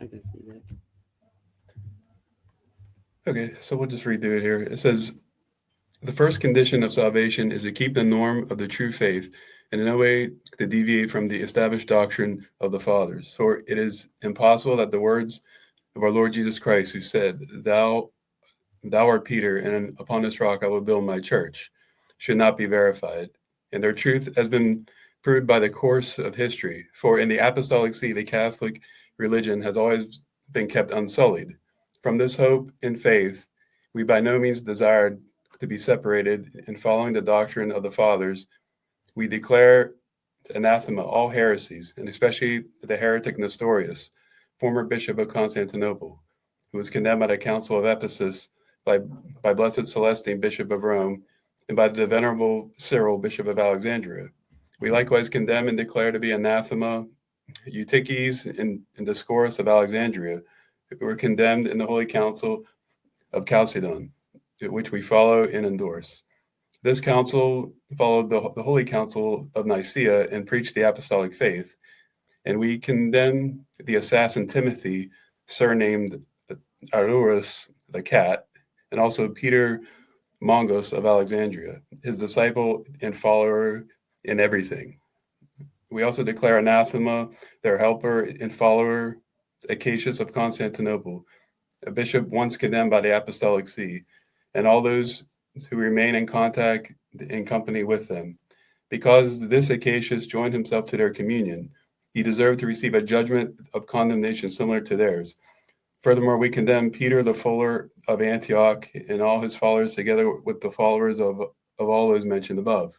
I can see that. Okay, so we'll just read through it here. It says, the first condition of salvation is to keep the norm of the true faith and in no way to deviate from the established doctrine of the fathers. For it is impossible that the words of our Lord Jesus Christ, who said, Thou art Peter, and upon this rock I will build my church, should not be verified. And their truth has been proved by the course of history. For in the Apostolic See, the Catholic religion has always been kept unsullied. From this hope and faith, we by no means desired to be separated. In following the doctrine of the fathers, we declare anathema all heresies, and especially the heretic Nestorius, former bishop of Constantinople, who was condemned by the Council of Ephesus by Blessed Celestine, Bishop of Rome, and by the Venerable Cyril, Bishop of Alexandria. We likewise condemn and declare to be anathema Eutyches and Dioscorus of Alexandria, who were condemned in the Holy Council of Chalcedon, which we follow and endorse. This council followed the Holy Council of Nicaea and preached the apostolic faith, and we condemn the assassin Timothy, surnamed Arurus the cat, and also Peter Mongos of Alexandria, his disciple and follower in everything. We also declare anathema their helper and follower, Acacius of Constantinople, a bishop once condemned by the Apostolic See, and all those who remain in contact in company with them. Because this Acacius joined himself to their communion, he deserved to receive a judgment of condemnation similar to theirs. Furthermore, we condemn Peter the Fuller of Antioch and all his followers together with the followers of all those mentioned above.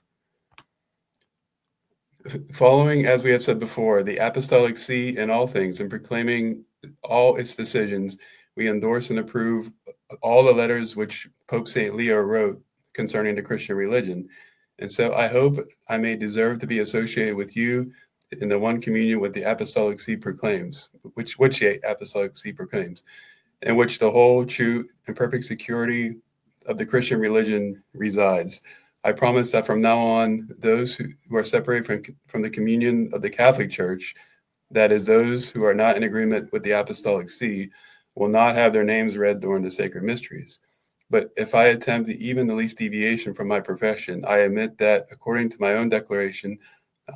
Following, as we have said before, the Apostolic See in all things and proclaiming all its decisions, we endorse and approve all the letters which Pope St. Leo wrote concerning the Christian religion. And so I hope I may deserve to be associated with you in the one communion with the Apostolic See proclaims, which the Apostolic See proclaims, in which the whole true and perfect security of the Christian religion resides. I promise that from now on, those who are separated from the communion of the Catholic Church, that is, those who are not in agreement with the Apostolic See, will not have their names read during the sacred mysteries. But if I attempt even the least deviation from my profession, I admit that, according to my own declaration,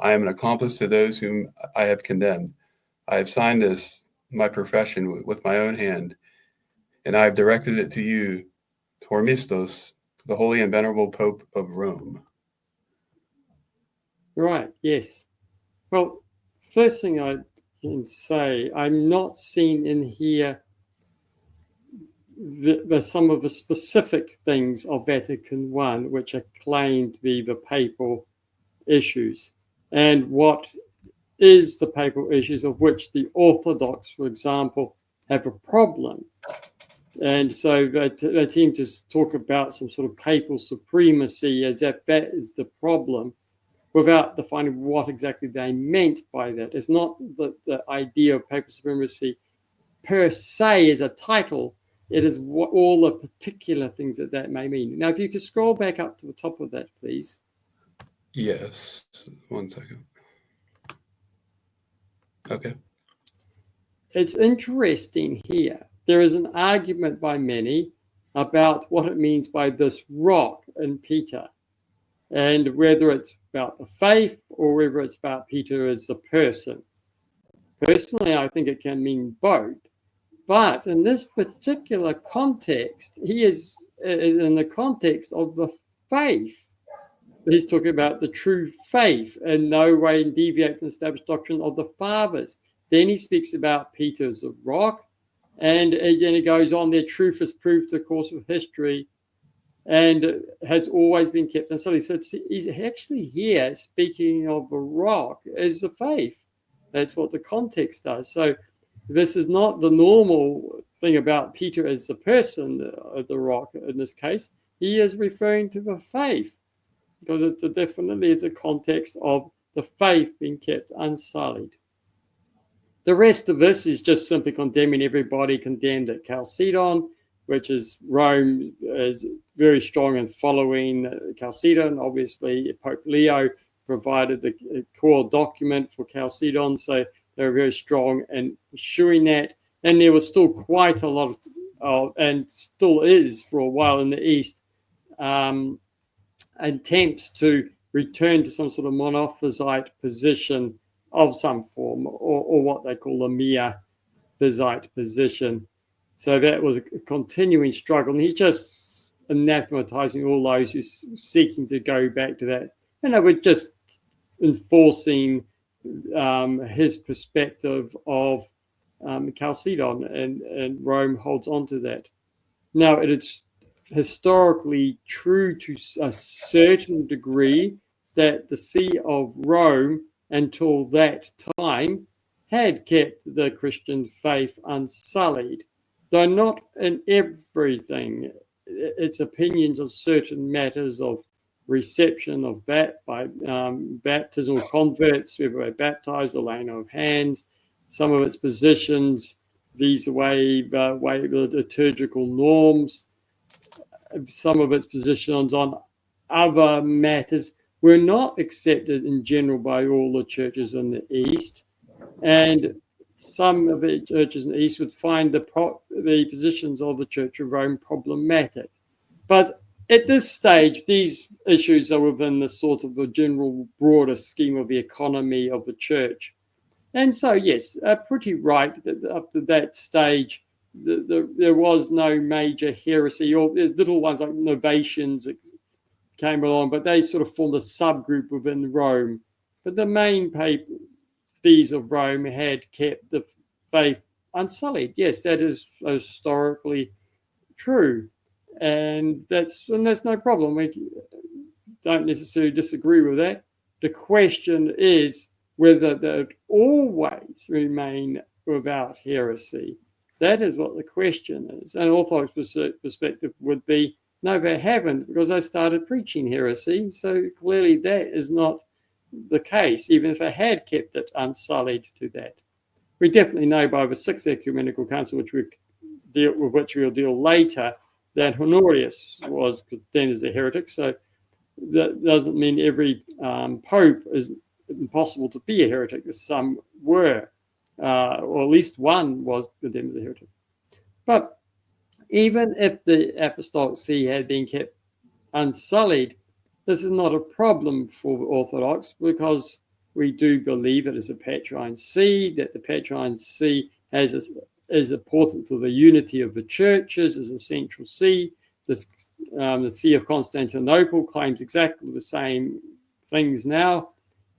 I am an accomplice to those whom I have condemned. I have signed this, my profession, with my own hand, and I have directed it to you, Hormisdas, the Holy and Venerable Pope of Rome. Right, yes. Well, first thing I can say, I'm not seeing in here some of the specific things of Vatican I which are claimed to be the papal issues, and what is the papal issues of which the Orthodox, for example, have a problem. And so they seem to talk about some sort of papal supremacy as if that is the problem, without defining what exactly they meant by that. It's not the idea of papal supremacy per se as a title. It is all the particular things that may mean. Now, if you could scroll back up to the top of that, please. Yes. 1 second. Okay. It's interesting here. There is an argument by many about what it means by this rock in Peter, and whether it's about the faith or whether it's about Peter as a person. Personally, I think it can mean both. But in this particular context, he is in the context of the faith. He's talking about the true faith and no way deviate from the established doctrine of the fathers. Then he speaks about Peter as a rock, and then he goes on, their truth is proved the course of history and has always been kept. And so he's actually here speaking of the rock as the faith. That's what the context does. So this is not the normal thing about Peter as the person, the rock in this case. He is referring to the faith, because it definitely is a context of the faith being kept unsullied. The rest of this is just simply condemning everybody condemned at Chalcedon, which is Rome is very strong in following Chalcedon. Obviously, Pope Leo provided the core document for Chalcedon, so they're very strong in pursuing that. And there was still quite a lot of, and still is for a while in the East, attempts to return to some sort of monophysite position of some form, or what they call a miaphysite position. So that was a continuing struggle. And he's just anathematizing all those who are seeking to go back to that. And they were just enforcing his perspective of Chalcedon, and Rome holds on to that. Now, it is historically true to a certain degree that the See of Rome, until that time, had kept the Christian faith unsullied, though not in everything. Its opinions on certain matters of reception of baptismal converts, whether they're baptized or laying on of hands, some of its positions vis-a-vis the liturgical norms, some of its positions on other matters were not accepted in general by all the churches in the East, and some of the churches in the East would find the positions of the Church of Rome problematic. But at this stage, these issues are within the sort of the general broader scheme of the economy of the church. And so, yes, pretty right that up to that stage, there was no major heresy, or there's little ones like Novatians that came along, but they sort of formed a subgroup within Rome. But the main sees of Rome had kept the faith unsullied. Yes, that is historically true. And that's no problem. We don't necessarily disagree with that. The question is whether they always remain without heresy. That is what the question is. And Orthodox perspective would be, no, they haven't, because they started preaching heresy. So clearly that is not the case, even if they had kept it unsullied to that. We definitely know by the Sixth Ecumenical Council, with which we'll deal later, that Honorius was condemned as a heretic. So that doesn't mean every pope is impossible to be a heretic. Some were, or at least one was condemned as a heretic. But even if the Apostolic See had been kept unsullied, this is not a problem for Orthodox, because we do believe it is a Petrine See, that the Petrine See is important to the unity of the churches, as a central see. The See of Constantinople claims exactly the same things now.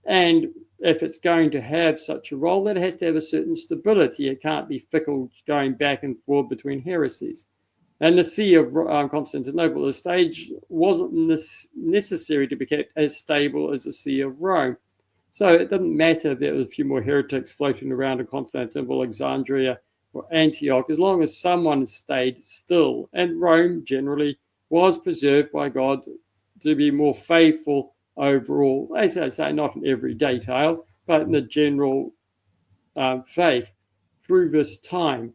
And if it's going to have such a role, it has to have a certain stability. It can't be fickle, going back and forth between heresies. And the See of Constantinople at the stage wasn't necessary to be kept as stable as the See of Rome. So it doesn't matter if there were a few more heretics floating around in Constantinople, Alexandria, or Antioch, as long as someone stayed still. And Rome generally was preserved by God to be more faithful overall, as I say, not in every detail, but in the general faith through this time.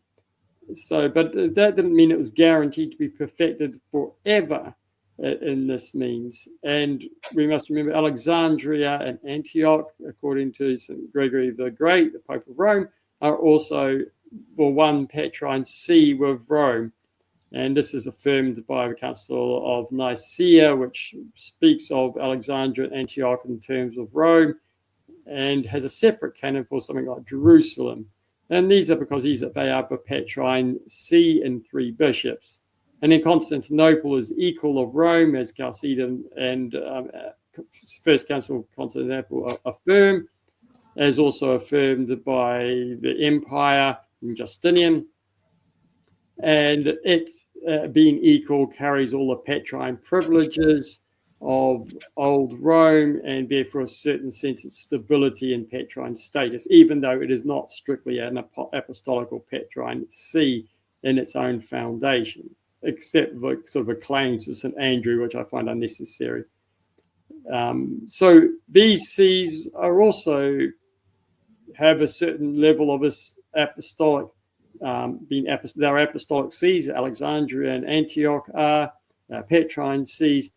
So, but that didn't mean it was guaranteed to be perfected forever in this means. And we must remember Alexandria and Antioch, according to St. Gregory the Great, the Pope of Rome, are also the one Petrine See with Rome. And this is affirmed by the Council of Nicaea, which speaks of Alexandria and Antioch in terms of Rome, and has a separate canon for something like Jerusalem. And these are because they are the Petrine See in 3 bishops. And then Constantinople is equal of Rome, as Chalcedon and First Council of Constantinople affirm, as also affirmed by the Empire and Justinian. And it, being equal, carries all the Petrine privileges of old Rome, and therefore a certain sense of stability in Petrine status, even though it is not strictly an apostolical Petrine See in its own foundation, except the sort of claims to St. Andrew, which I find unnecessary. So these sees are also have a certain level of apostolic, they're apostolic sees. Alexandria and Antioch are Petrine sees.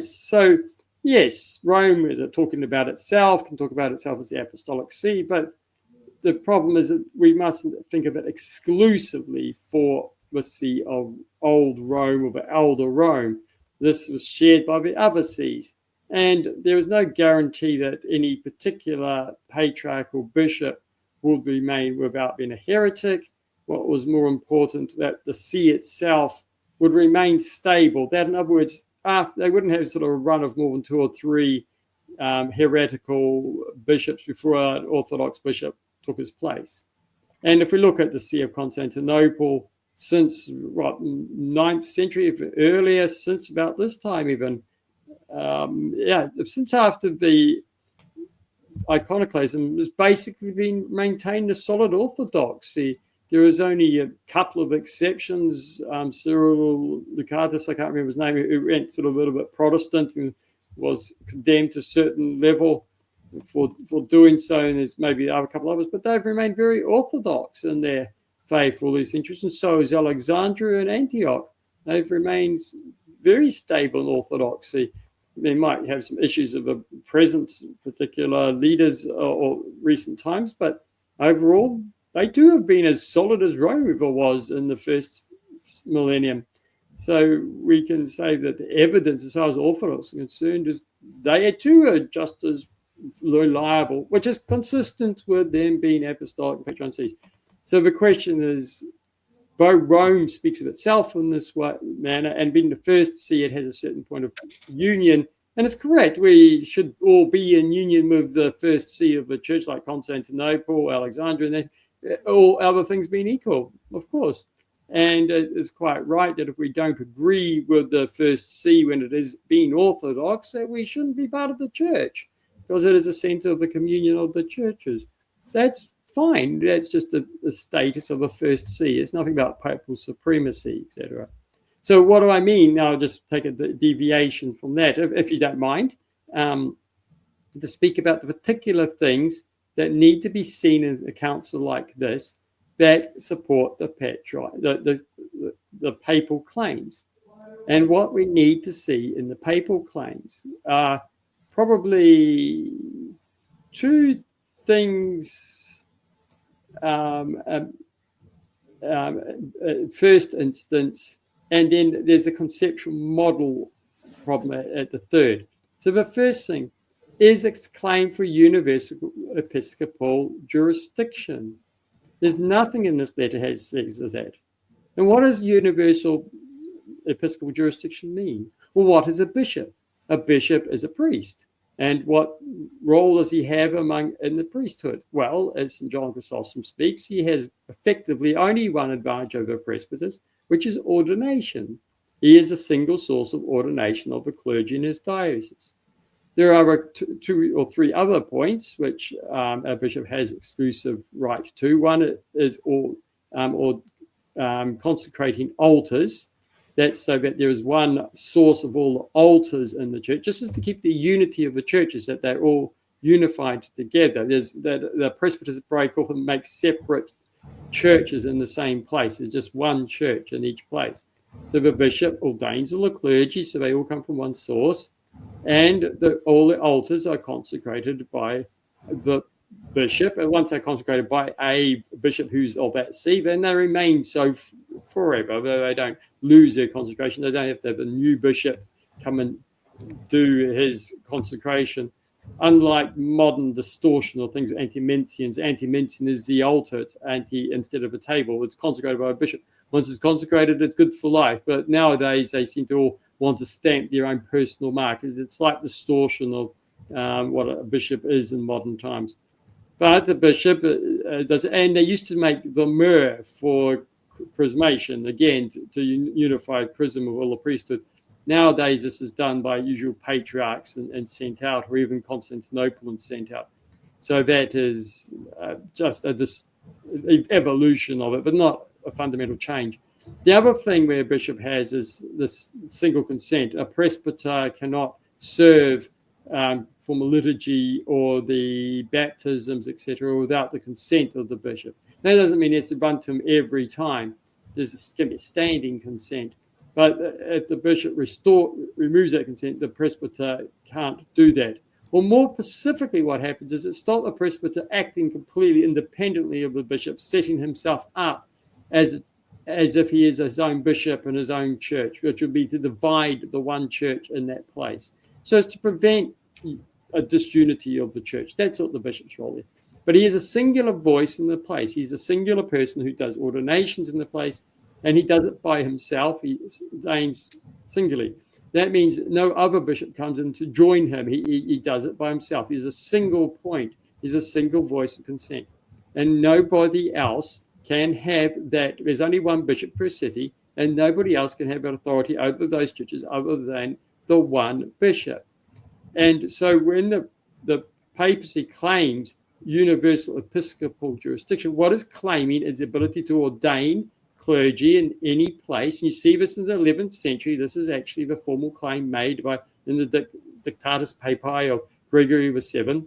So, yes, Rome is talking about itself, can talk about itself as the apostolic see, but the problem is that we mustn't think of it exclusively for the see of old Rome or the elder Rome. This was shared by the other sees. And there is no guarantee that any particular patriarch or bishop would remain without being a heretic. What was more important, that the see itself would remain stable. That, in other words, they wouldn't have sort of a run of more than 2 or 3 heretical bishops before an Orthodox bishop took his place. And if we look at the See of Constantinople, since 9th century, if earlier, since about this time even, since after the iconoclasm, has basically been maintained a solid orthodoxy. There is only a couple of exceptions. Cyril Lucatus, I can't remember his name, who went sort of a little bit Protestant and was condemned to a certain level for doing so, and there's maybe a couple others, but they've remained very orthodox in their faith for all these centuries, and so is Alexandria and Antioch. They've remained very stable in orthodoxy. They might have some issues of the present particular leaders or recent times, but overall, they too have been as solid as Rome ever was in the first millennium. So we can say that the evidence, as far as Orthodox are concerned, is they too are just as reliable, which is consistent with them being apostolic and patron sees. So the question is, though Rome speaks of itself in this manner, and being the first see, it has a certain point of union. And it's correct, we should all be in union with the first see of the church, like Constantinople, Alexandria, and all other things being equal, of course. And it's quite right that if we don't agree with the first see when it is being orthodox, that we shouldn't be part of the church, because it is a center of the communion of the churches. That's fine. That's just the status of a first see. It's nothing about papal supremacy, etc. So what do I mean? Now I'll just take a deviation from that, if you don't mind, to speak about the particular things that need to be seen in a council like this that support the papal claims. And what we need to see in the papal claims are probably 2 things. First instance, and then there's a conceptual model problem at the third. So the first thing is its claim for universal episcopal jurisdiction. There's nothing in this letter that says that. And what does universal episcopal jurisdiction mean? Well, what is a bishop? A bishop is a priest. And what role does he have in the priesthood? Well, as St. John Chrysostom speaks, he has effectively only one advantage over presbyters, which is ordination. He is a single source of ordination of the clergy in his diocese. There are 2 or 3 other points which a bishop has exclusive right to. One is consecrating altars. That's so that there is one source of all the altars in the church, just as to keep the unity of the churches, that they're all unified together. There's the presbyters break off and make separate churches in the same place. There's just one church in each place. So the bishop ordains all the clergy, so they all come from one source, and all the altars are consecrated by the bishop. And once they're consecrated by a bishop who's of that see, then they remain so forever. They don't lose their consecration. They don't have to have a new bishop come and do his consecration. Unlike modern distortion or things, anti-Mincians. Anti-Mincian is the altar. It's instead of a table. It's consecrated by a bishop. Once it's consecrated, it's good for life. But nowadays, they seem to all want to stamp their own personal mark. It's like distortion of what a bishop is in modern times. But the bishop does, and they used to make the myrrh for chrismation, again, to unify chrism of all the priesthood. Nowadays, this is done by usual patriarchs and sent out, or even Constantinople and sent out. So that is just an evolution of it, but not a fundamental change. The other thing where a bishop has is this single consent. A presbyter cannot serve from a liturgy or the baptisms, etc., without the consent of the bishop. That doesn't mean it's run to him every time. There's going to be a standing consent. But if the bishop removes that consent, the presbyter can't do that. Or more specifically, what happens is it stopped the presbyter acting completely independently of the bishop, setting himself up as if he is his own bishop in his own church, which would be to divide the one church in that place. So as to prevent a disunity of the church. That's what the bishop's role is. But he is a singular voice in the place. He's a singular person who does ordinations in the place, and he does it by himself. He ordains singularly. That means no other bishop comes in to join him. He does it by himself. He's a single point. He's a single voice of consent. And nobody else can have that. There's only one bishop per city, and nobody else can have authority over those churches other than the one bishop. And so when the papacy claims universal episcopal jurisdiction, what it's claiming is the ability to ordain clergy in any place. And you see this in the 11th century. This is actually the formal claim made in the Dictatus Papae of Gregory VII,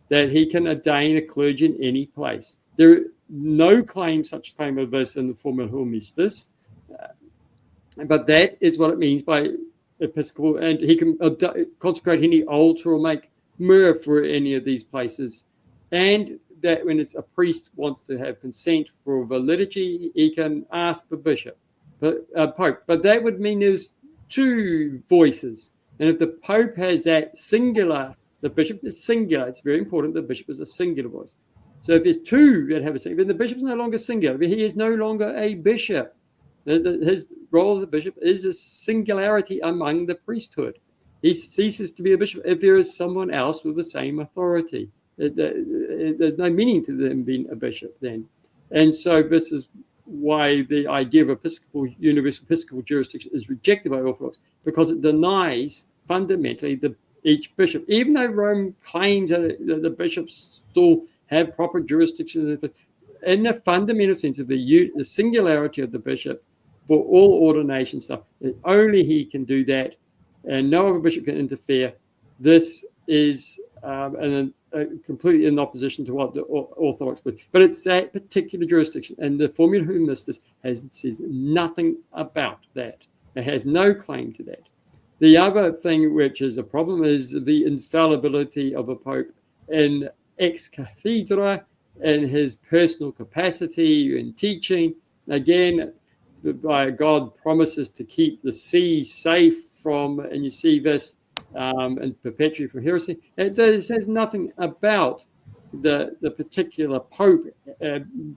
that he can ordain a clergy in any place. There is no such claim of this in the Formula of Hormisdas, but that is what it means by episcopal, and he can consecrate any altar or make myrrh for any of these places. And that when a priest wants to have consent for the liturgy, he can ask the bishop, pope. But that would mean there's two voices. And if the pope has that singular, the bishop is singular. It's very important the bishop is a singular voice. So if there's two that have a singular, then the bishop is no longer singular. He is no longer a bishop. His role as a bishop is a singularity among the priesthood. He ceases to be a bishop if there is someone else with the same authority. There's no meaning to them being a bishop then. And so this is why the idea of universal episcopal jurisdiction is rejected by Orthodox, because it denies fundamentally each bishop. Even though Rome claims that the bishops still have proper jurisdiction, in the fundamental sense of the singularity of the bishop for all ordination stuff, only he can do that, and no other bishop can interfere. This is completely in opposition to what the Orthodox believe. But it's that particular jurisdiction, and the Formula of Hormisdas says nothing about that. It has no claim to that. The other thing which is a problem is the infallibility of a pope in ex cathedra, in his personal capacity in teaching. Again, God promises to keep the seas safe from, and you see this and perpetuate from heresy. It says nothing about the particular pope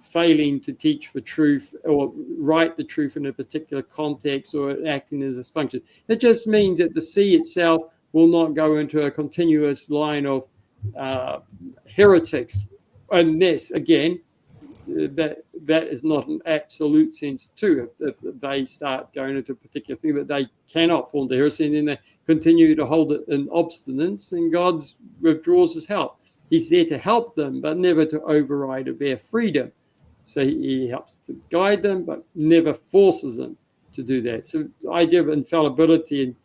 failing to teach the truth or write the truth in a particular context or acting as a function. It just means that the see itself will not go into a continuous line of heretics, unless, again, that is not an absolute sense too. If they start going into a particular thing that they cannot fall into heresy, and then they continue to hold it in obstinance, and God withdraws his help. He's there to help them, but never to override their freedom. So he helps to guide them, but never forces them to do that. So the idea of infallibility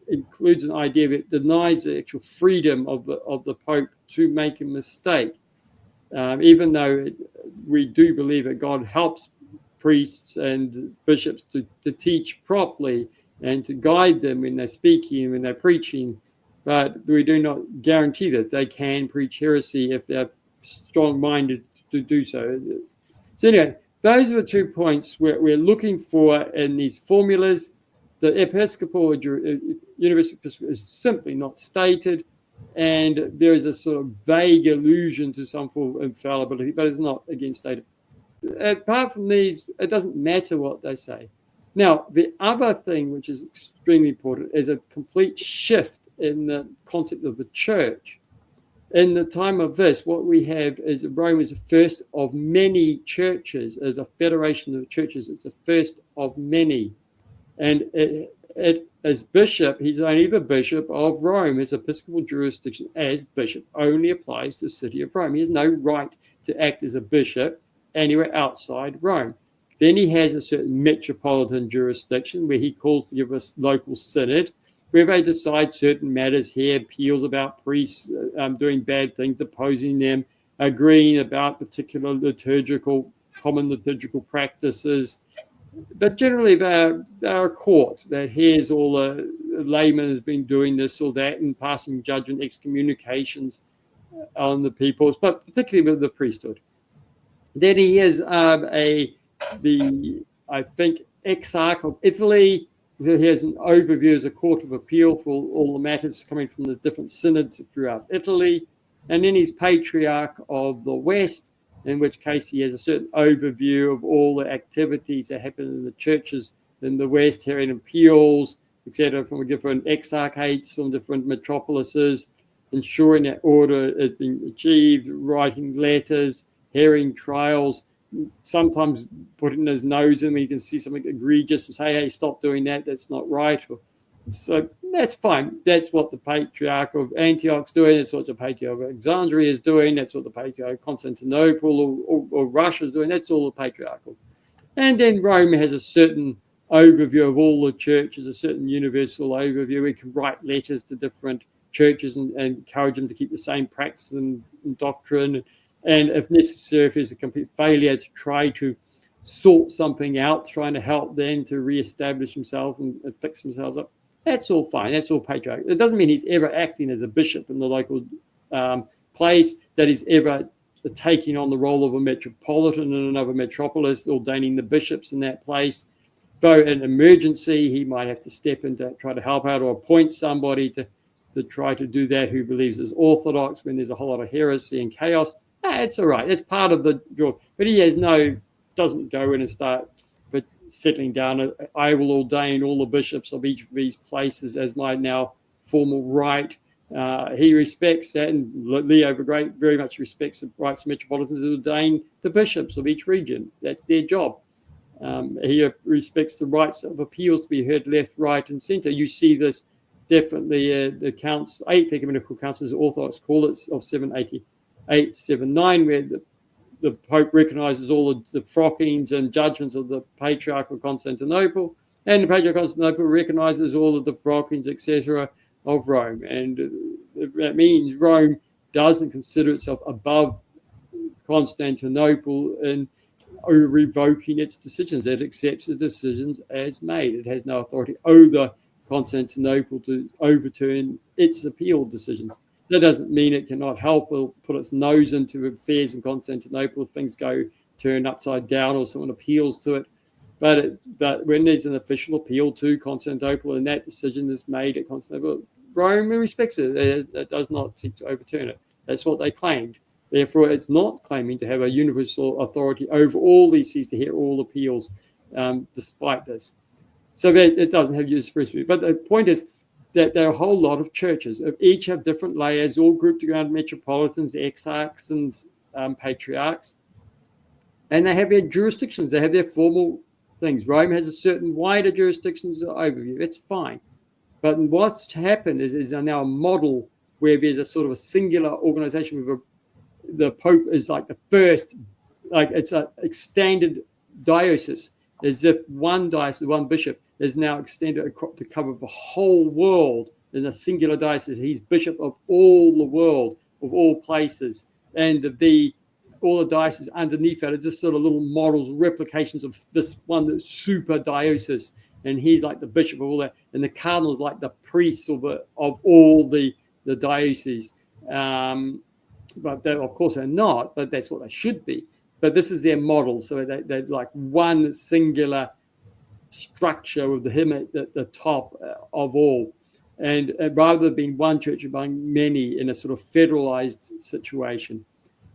includes an idea that denies the actual freedom of the Pope to make a mistake. Even though we do believe that God helps priests and bishops to teach properly and to guide them when they're speaking, when they're preaching, but we do not guarantee that they can preach heresy if they're strong-minded to do so. So anyway, those are the 2 points we're looking for in these formulas. The episcopal or universal episcopal is simply not stated, and there is a sort of vague allusion to some form of infallibility, but it's not, again, stated. Apart from these, it doesn't matter what they say. Now, the other thing which is extremely important is a complete shift in the concept of the church. In the time of this, what we have is Rome is the first of many churches, as a federation of churches. It's the first of many. And as bishop, he's only the bishop of Rome. His episcopal jurisdiction as bishop only applies to the city of Rome. He has no right to act as a bishop anywhere outside Rome. Then he has a certain metropolitan jurisdiction where he calls to give us local synod, where they decide certain matters here, appeals about priests doing bad things, deposing them, agreeing about particular common liturgical practices. But generally, they're a court that hears all layman has been doing this or that and passing judgment, excommunications on the people, but particularly with the priesthood. Then he is I think, Exarch of Italy. He has an overview as a court of appeal for all the matters coming from the different synods throughout Italy. And then he's Patriarch of the West, in which case he has a certain overview of all the activities that happen in the churches in the West, hearing appeals, etc., from different exarchates, from different metropolises, ensuring that order has been achieved, writing letters, hearing trials, sometimes putting his nose in when you can see something egregious and say, hey, stop doing that, that's not right. So that's fine. That's what the Patriarch of Antioch's doing. That's what the Patriarch of Alexandria is doing. That's what the Patriarch of Constantinople or Russia is doing. That's all the patriarchal. And then Rome has a certain overview of all the churches, a certain universal overview. We can write letters to different churches and encourage them to keep the same practice and doctrine. And if necessary, if there's a complete failure, to try to sort something out, trying to help them to reestablish themselves and fix themselves up. That's all fine. That's all patriarch. It doesn't mean he's ever acting as a bishop in the local place, that he's ever taking on the role of a metropolitan in another metropolis, ordaining the bishops in that place. Though in emergency, he might have to step in to try to help out or appoint somebody to try to do that who believes is Orthodox when there's a whole lot of heresy and chaos. It's all right. That's part of the job. But he doesn't go in and start settling down. I will ordain all the bishops of each of these places as my now formal right. He respects that, and Leo the Great very much respects the rights of metropolitans to ordain the bishops of each region. That's their job. He respects the rights of appeals to be heard left, right, and centre. You see this definitely the council, 8th Ecumenical Council, as Orthodox call it, of 788-79, where the Pope recognises all of the frockings and judgments of the Patriarch of Constantinople, and the Patriarch of Constantinople recognises all of the frockings, etc., of Rome. And that means Rome doesn't consider itself above Constantinople in revoking its decisions. It accepts the decisions as made. It has no authority over Constantinople to overturn its appeal decisions. That doesn't mean it cannot help or put its nose into affairs in Constantinople if things turn upside down or someone appeals to it. But when there's an official appeal to Constantinople and that decision is made at Constantinople, Rome respects it. It does not seek to overturn it. That's what they claimed. Therefore, it's not claiming to have a universal authority over all these sees to hear all appeals, despite this. So it doesn't have universal. But the point is that there are a whole lot of churches. Each have different layers, all grouped around metropolitans, exarchs, and patriarchs. And they have their jurisdictions. They have their formal things. Rome has a certain wider jurisdictions overview. That's fine. But what's happened is now a model where there's a sort of a singular organization with the Pope is like the first, like it's an extended diocese, as if one diocese, one bishop is now extended to cover the whole world in a singular diocese. He's bishop of all the world, of all places. And all the dioceses underneath that are just sort of little models, replications of this one super diocese. And he's like the bishop of all that. And the cardinal's like the priests of all the dioceses. But they, of course, are not, but that's what they should be. But this is their model. So they're like one singular structure with him at the top of all. And rather than being one church among many in a sort of federalized situation.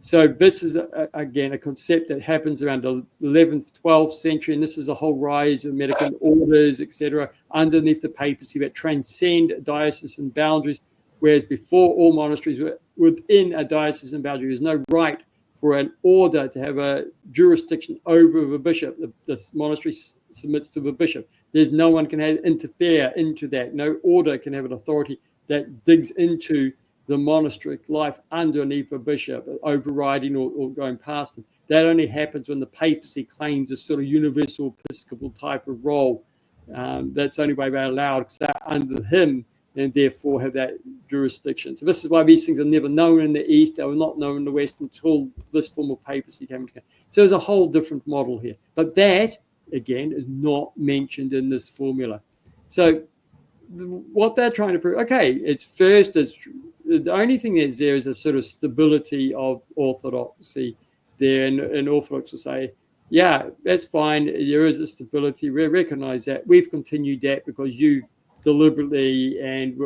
So this is, again, a concept that happens around the 11th, 12th century. And this is a whole rise of Medican orders, etc., underneath the papacy that transcend diocesan boundaries. Whereas before, all monasteries were within a diocesan boundary. There's no right for an order to have a jurisdiction over the bishop. The monastery submits to the bishop. There's no one can interfere into that. No order can have an authority that digs into the monastic life underneath a bishop, overriding or going past them. That only happens when the papacy claims a sort of universal episcopal type of role. That's the only way they're allowed, because they're under him and therefore have that jurisdiction. So this is why these things are never known in the East. They were not known in the West until this form of papacy came together. So there's a whole different model here. But that, again, is not mentioned in this formula. So what they're trying to prove, okay, it's first, the only thing that's there is a sort of stability of orthodoxy there, and Orthodox will say, yeah, that's fine, there is a stability, we recognize that, we've continued that because you've deliberately, and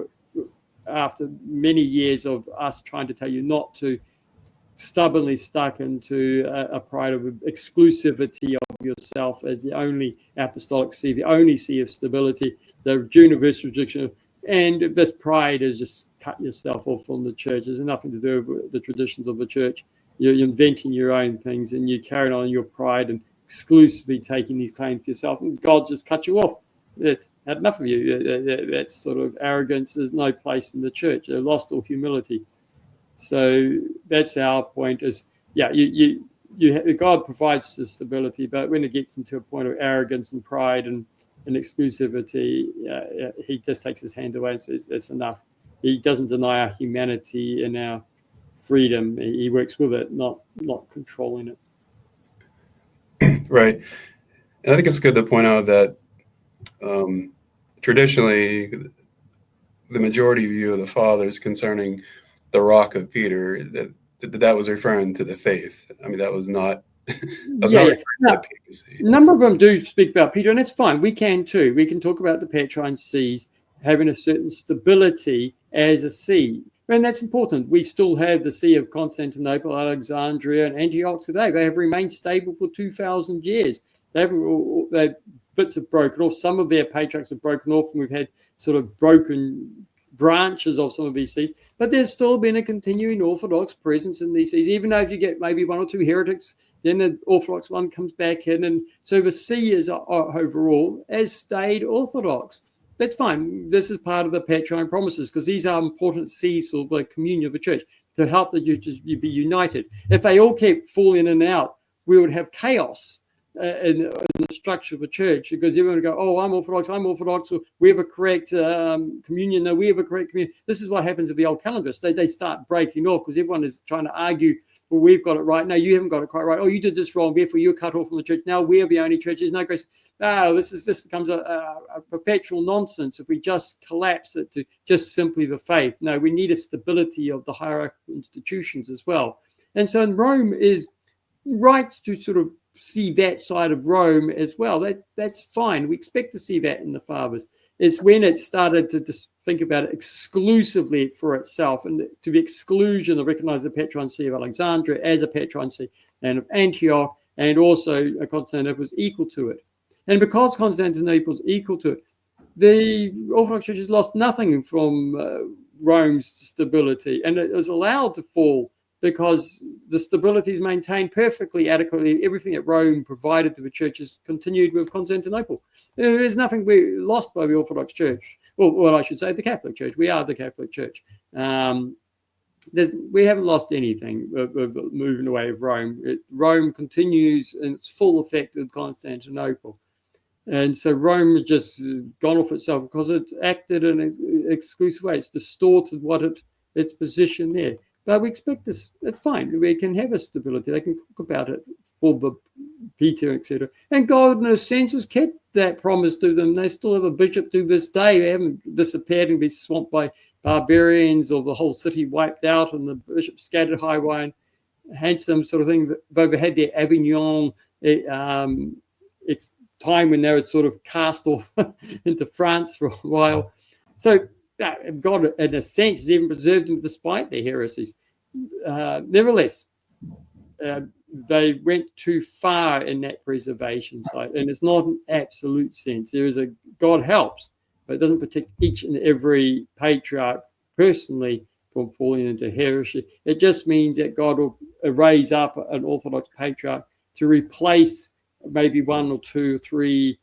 after many years of us trying to tell you not to, stubbornly stuck into a pride of exclusivity of yourself as the only apostolic see, the only see of stability, the universal rejection. And this pride is just cut yourself off from the church. There's nothing to do with the traditions of the church. You're inventing your own things, and you're carrying on your pride and exclusively taking these claims to yourself, and God just cut you off. That's had enough of you. That's sort of arrogance. There's no place in the church. They've lost all humility. So that's our point is, yeah, God provides the stability, but when it gets into a point of arrogance and pride and exclusivity, he just takes his hand away and says, that's enough. He doesn't deny our humanity and our freedom. He works with it, not controlling it. Right. And I think it's good to point out that traditionally, the majority view of the fathers concerning the rock of Peter, that was referring to the faith. I mean, that was not. A number of them do speak about Peter, and it's fine. We can too. We can talk about the Petrine sees having a certain stability as a see, and that's important. We still have the see of Constantinople, Alexandria, and Antioch today. They have remained stable for 2,000 years. Their bits have broken off. Some of their patriarchs have broken off, and we've had sort of broken branches of some of these sees, but there's still been a continuing Orthodox presence in these sees, even though if you get maybe one or two heretics, then the Orthodox one comes back in, and so the see is overall has stayed Orthodox. That's fine. This is part of the Petrine promises, because these are important sees for the communion of the church to help the churches be united. If they all kept falling in and out, we would have chaos in the structure of the church, because everyone would go, oh, I'm Orthodox, or we have a correct communion, no, we have a correct communion. This is what happens with the old calendarists. They start breaking off because everyone is trying to argue, well, we've got it right. No, you haven't got it quite right. Oh, you did this wrong, therefore you're cut off from the church. Now we're the only church. There's no grace. No, this becomes a perpetual nonsense if we just collapse it to just simply the faith. No, we need a stability of the hierarchical institutions as well. And so Rome is right to sort of see that side of Rome as well. That's fine. We expect to see that in the fathers. It's when it started to just think about it exclusively for itself, and to the exclusion of recognizing the Petrine See of Alexandria as a Petrine See, and of Antioch, and also Constantinople was equal to it. And because Constantinople is equal to it, the Orthodox Church has lost nothing from Rome's stability, and it was allowed to fall because the stability is maintained perfectly adequately. Everything that Rome provided to the churches continued with Constantinople. There's nothing we lost by the Orthodox Church. Well, I should say the Catholic Church. We are the Catholic Church. We haven't lost anything moving away of Rome. Rome continues in its full effect with Constantinople. And so Rome has just gone off itself because it acted in an exclusive way. It's distorted its position there. But we expect this. It's fine. We can have a stability. They can talk about it for the Peter, etc. And God, in a sense, has kept that promise to them. They still have a bishop to this day. They haven't disappeared and been swamped by barbarians or the whole city wiped out and the bishop scattered highway and handsome sort of thing. They had their Avignon. It's time when they were sort of cast off into France for a while. So God, in a sense, has even preserved them despite their heresies. Nevertheless, they went too far in that preservation side, and it's not an absolute sense. There is God helps, but it doesn't protect each and every patriarch personally from falling into heresy. It just means that God will raise up an Orthodox patriarch to replace maybe one or two or three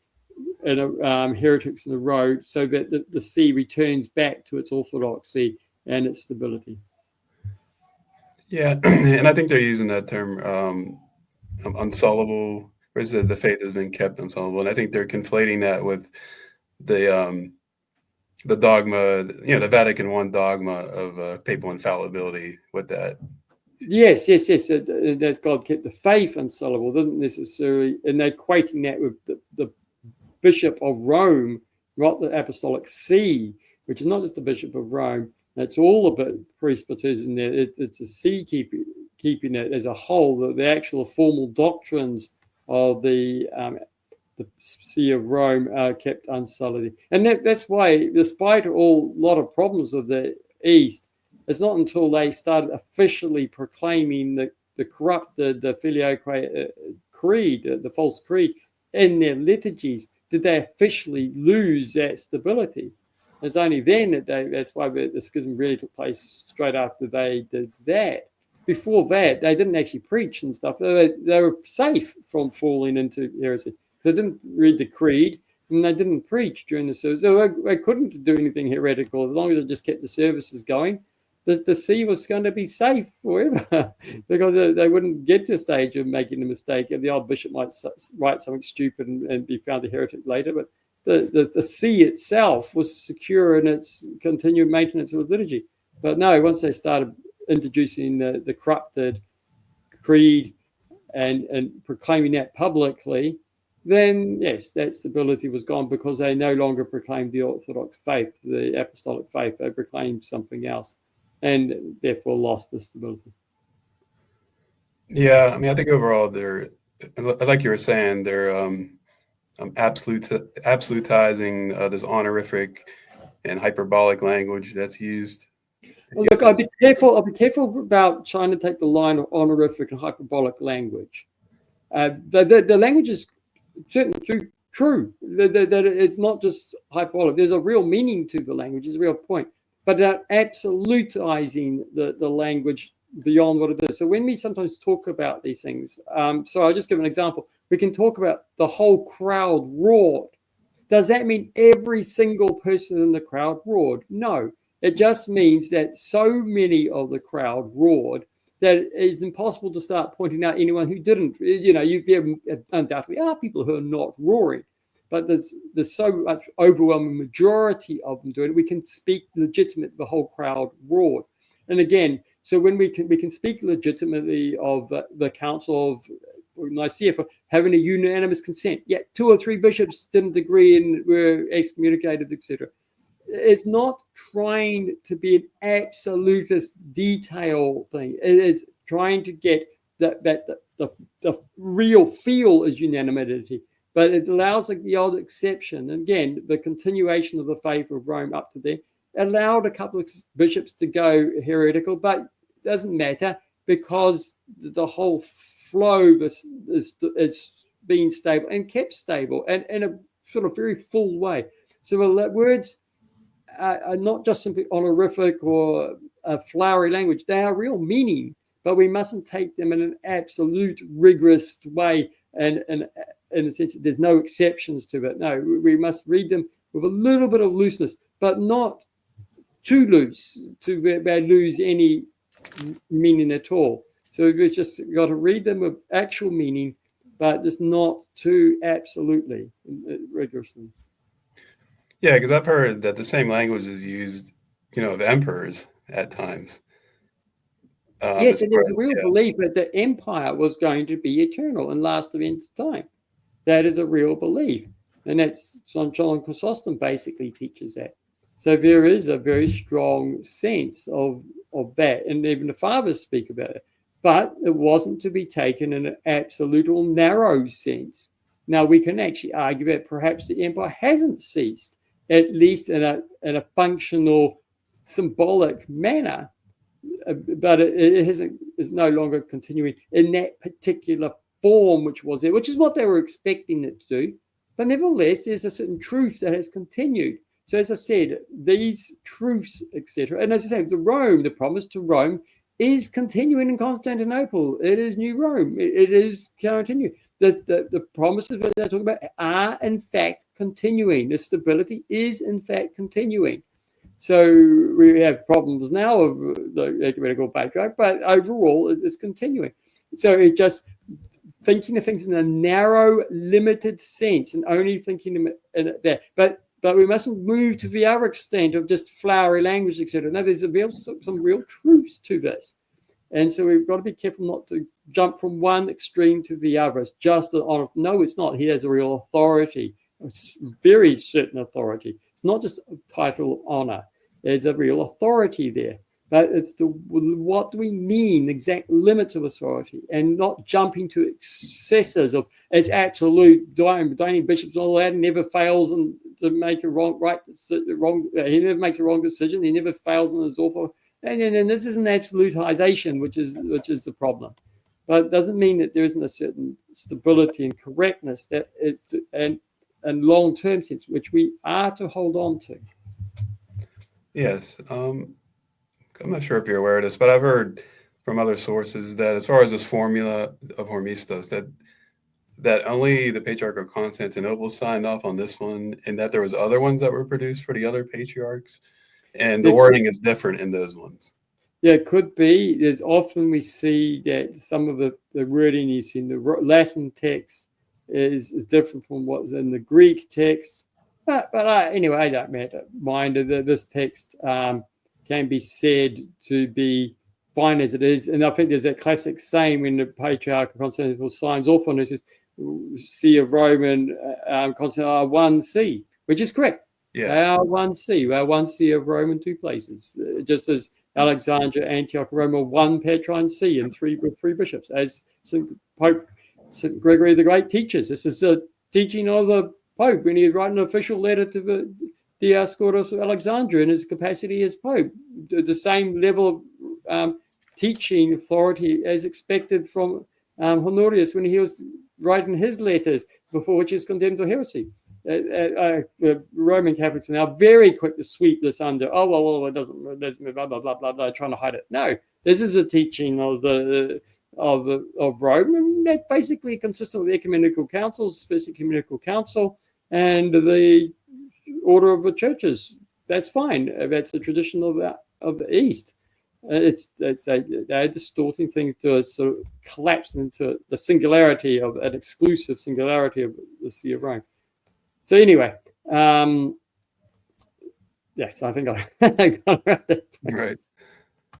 heretics in a row, so that the see returns back to its orthodoxy and its stability. Yeah, and I think they're using that term unsolvable, or is it the faith has been kept unsolvable? And I think they're conflating that with the dogma, the Vatican I dogma of papal infallibility with that. Yes. That God kept the faith unsolvable, doesn't necessarily, and they're equating that with the Bishop of Rome got the apostolic see, which is not just the Bishop of Rome. It's all the presbyters in there. It's a see keeping it as a whole. The actual formal doctrines of the See of Rome are kept unsullied. And that's why, despite a lot of problems with the East, it's not until they started officially proclaiming the corrupted, the Filioque creed, the false creed, in their liturgies, did they officially lose that stability. It's only then that's why the schism really took place straight after they did that. Before that, they didn't actually preach and stuff. They were safe from falling into heresy. They didn't read the creed, and they didn't preach during the service. So they couldn't do anything heretical as long as they just kept the services going. The see was going to be safe forever because they wouldn't get to the stage of making a mistake. The old bishop might write something stupid and be found a heretic later, but the see itself was secure in its continued maintenance of liturgy. But no, once they started introducing the corrupted creed and proclaiming that publicly, then yes, that stability was gone because they no longer proclaimed the Orthodox faith, the apostolic faith. They proclaimed something else and therefore lost the stability. Yeah, I mean, I think overall they're, like you were saying, they're absolutizing this honorific and hyperbolic language that's used. Well, look, I'd be careful about trying to take the line of honorific and hyperbolic language. The language is certainly true. That it's not just hyperbolic. There's a real meaning to the language. There's a real point. But they're absolutizing the language beyond what it is. So when we sometimes talk about these things, so I'll just give an example. We can talk about the whole crowd roared. Does that mean every single person in the crowd roared? No. It just means that so many of the crowd roared that it's impossible to start pointing out anyone who didn't. There undoubtedly are people who are not roaring, but there's so much overwhelming majority of them doing it. We can speak legitimate. The whole crowd roared, and again, so when we can speak legitimately of the Council of Nicaea for having a unanimous consent. Yet 2 or 3 bishops didn't agree and were excommunicated, etc. It's not trying to be an absolutist detail thing. It is trying to get the real feel as unanimity, but it allows the odd exception. And again, the continuation of the faith of Rome up to there allowed a couple of bishops to go heretical, but it doesn't matter because the whole flow is being stable and kept stable and in a sort of very full way. So the words are not just simply honorific or a flowery language. They are real meaning, but we mustn't take them in an absolute rigorous way and in the sense that there's no exceptions to it. No, we must read them with a little bit of looseness, but not too loose to lose any meaning at all. So we've just got to read them with actual meaning, but just not too absolutely rigorously. Yeah, because I've heard that the same language is used, of emperors at times. Yes, and there's a real belief that the empire was going to be eternal and last of ends time. That is a real belief. And that's John Chrysostom basically teaches that. So there is a very strong sense of that. And even the fathers speak about it. But it wasn't to be taken in an absolute or narrow sense. Now, we can actually argue that perhaps the empire hasn't ceased, at least in a functional, symbolic manner, but it is no longer continuing in that particular form which was there, which is what they were expecting it to do. But nevertheless, there's a certain truth that has continued. So as I said, these truths, etc. And as I say, the promise to Rome is continuing in Constantinople. It is New Rome. It is continuing. The promises that they're talking about are in fact continuing. The stability is in fact continuing. So we have problems now of the ecumenical patriarch, but overall it's continuing. So it just thinking of things in a narrow, limited sense and only thinking in it there. But we mustn't move to the other extent of just flowery language, etc. No, there's some real truths to this. And so we've got to be careful not to jump from one extreme to the other. It's just no, it's not. He has a real authority. very certain authority. It's not just a title of honor. There's a real authority there. But it's what do we mean, exact limits of authority, and not jumping to excesses of it's absolute. Dining bishops and all that never fails and to make a wrong. He never makes a wrong decision. He never fails in his authority. And this is an absolutization, which is the problem. But it doesn't mean that there isn't a certain stability and correctness that and long-term sense, which we are to hold on to. Yes. I'm not sure if you're aware of this, but I've heard from other sources that as far as this formula of Hormisdas, that only the Patriarch of Constantinople signed off on this one, and that there was other ones that were produced for the other patriarchs, and the wording is different in those ones. Yeah, it could be. There's often we see that some of the wording you see in the Latin text is different from what's in the Greek text. But anyway, I don't mind that this text can be said to be fine as it is. And I think there's that classic saying when the Patriarch of Constantinople signs off on this, is See of Rome and Constantinople are one see, which is correct. Yeah. They are one see. They are one see of Rome in two places, just as Alexandria, Antioch, Rome are one Petrine see and with three bishops, as St. Gregory the Great teaches. This is the teaching of the Pope when he wrote an official letter to the Dioscorus of Alexandria in his capacity as Pope. The same level of teaching authority as expected from Honorius when he was writing his letters before which he was condemned to heresy. Roman Catholics are now very quick to sweep this under. It doesn't blah blah blah blah blah, trying to hide it. No, this is a teaching of Rome, and that's basically consistent with ecumenical councils, First Ecumenical Council, and the order of the churches. That's fine. That's the tradition of the East. They're distorting things to a sort of collapse into the singularity of an exclusive singularity of the See of Rome. So anyway, yes, I think I got around that. Right.